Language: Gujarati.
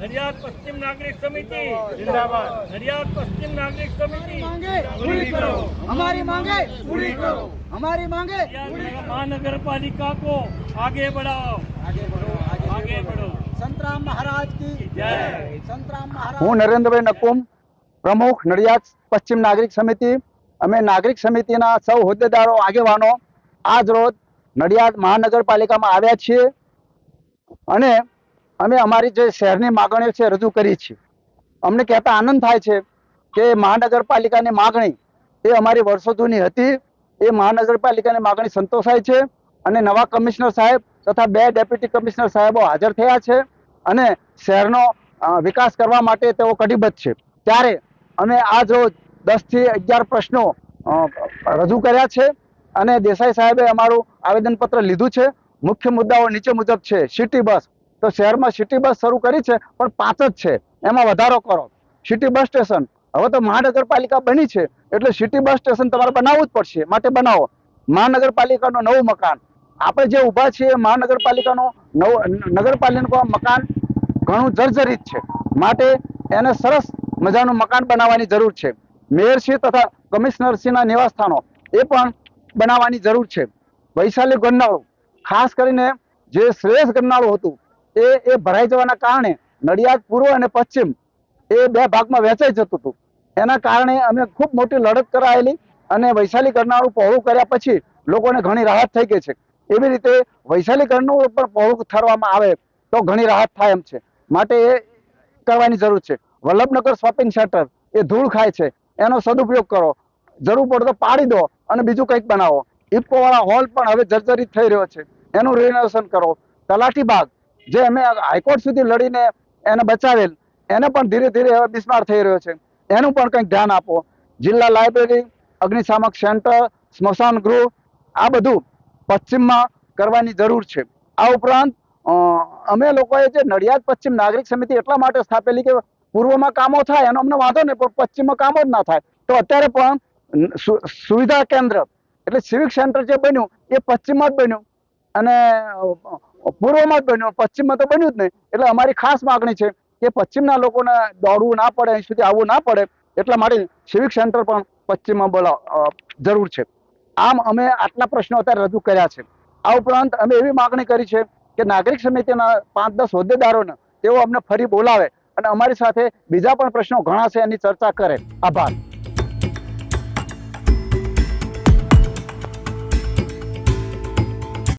नडियाद पश्चिम नागरिक समिति जिंदाबाद। नडियाद पश्चिम नागरिक समिति पूरी करो, हमारी मांगे पूरी करो, हमारी मांगे महानगर पालिका को आगे बढ़ाओ, आगे बढ़ो। संतराम महाराज की जय। संतराम महाराज। હું નરેન્દ્રભાઈ નકુમ, પ્રમુખ નડિયાદ પશ્ચિમ નાગરિક સમિતિ। અમે નાગરિક સમિતિના સૌ હોદ્દેદારો આગેવાનો આજ રોજ નડિયાદ મહાનગરપાલિકામાં આવ્યા છીએ અને અમે અમારી જે શહેરની માગણીઓ છે રજૂ કરી છે। અમને કહેતા આનંદ થાય છે કે મહાનગરપાલિકાની માગણી એ અમારી વર્ષો જૂની હતી, એ મહાનગરપાલિકાની માગણી સંતોષાય છે અને નવા કમિશનર સાહેબ તથા 2 ડેપ્યુટી કમિશનર સાહેબો હાજર થયા છે અને શહેરનો વિકાસ કરવા માટે તેઓ કટિબદ્ધ છે। ત્યારે અમે આજ રોજ 10 થી 11 પ્રશ્નો રજૂ કર્યા છે અને દેસાઈ સાહેબે અમારું આવેદનપત્ર લીધું છે। મુખ્ય મુદ્દાઓ નીચે મુજબ છે। સિટી બસ, તો શહેરમાં સિટી બસ શરૂ કરી છે પણ 5 જ છે, એમાં વધારો કરો। સિટી બસ સ્ટેશન, હવે તો મહાનગરપાલિકા બની છે એટલે સિટી બસ સ્ટેશન તમારે બનાવવું જ પડશે, માટે બનાવો। મહાનગરપાલિકાનું નવું મકાન, આપણે જે ઊભા છીએ મહાનગરપાલિકાનું નગરપાલિકાનું મકાન ઘણું જર્જરિત છે, માટે એને સરસ મજાનું મકાન બનાવવાની જરૂર છે। મેયરશ્રી તથા કમિશનરશ્રીના નિવાસસ્થાનો એ પણ બનાવવાની જરૂર છે। વૈશાલી ગરનાળું, ખાસ કરીને જે શ્રેષ્ઠ ગરનાળું હતું એ ભરાઈ જવાના કારણે નડિયાદ પૂર્વ અને પશ્ચિમ એ 2 ભાગમાં વહેંચાઈ જતું હતું। એના કારણે અમે ખૂબ મોટી લડત કરાયેલી અને વૈશાલી ગરનાળું પહોળું કર્યા પછી લોકોને ઘણી રાહત થઈ ગઈ છે। એવી રીતે વૈશાલી ગરનાળું પણ પહોળું થવામાં આવે તો ઘણી રાહત થાય એમ છે, માટે એ કરવાની જરૂર છે। વલ્લભનગર શોપિંગ સેન્ટર એ ધૂળ ખાય છે, એનો સદુપયોગ કરો, જરૂર પડે તો પાડી દો અને બીજું કંઈક બનાવો। ઇફકોવાળા હોલ પણ હવે જર્જરિત થઈ રહ્યો છે, એનું રિનોવેશન કરો। તલાટી બાગ જે અમે હાઈકોર્ટ સુધી લડીને એને બચાવેલ, એને પણ ધીરે ધીરે હવે બિસ્માર થઈ રહ્યો છે, એનું પણ કંઈક ધ્યાન આપો। જિલ્લા લાઇબ્રેરી, અગ્નિશામક સેન્ટર, સ્મશાન ગૃહ આ બધું પશ્ચિમમાં કરવાની જરૂર છે। આ ઉપરાંત અમે લોકોએ જે નડિયાદ પશ્ચિમ નાગરિક સમિતિ એટલા માટે સ્થાપેલી કે પૂર્વમાં કામો થાય એનો અમને વાંધો નહીં, પણ પશ્ચિમમાં કામો જ ના થાય તો અત્યારે પણ સુવિધા કેન્દ્ર એટલે સિવિક સેન્ટર જે બન્યું એ પશ્ચિમમાં જ બન્યું અને પૂર્વમાં જ બન્યું, પશ્ચિમમાં તો બન્યું જ નહીં। એટલે અમારી ખાસ માગણી છે કે પશ્ચિમના લોકોને દોડવું ના પડે, અહીં સુધી આવવું ના પડે, એટલા માટે સિવિક સેન્ટર પણ પશ્ચિમમાં જરૂર છે। આમ અમે આટલા પ્રશ્નો અત્યારે રજૂ કર્યા છે। આ ઉપરાંત અમે એવી માગણી કરી છે કે નાગરિક સમિતિના 5-10 હોદ્દેદારોને તેઓ અમને ફરી બોલાવે અને અમારી સાથે બીજા પણ પ્રશ્નો ઘણા છે એની ચર્ચા કરે। આભાર।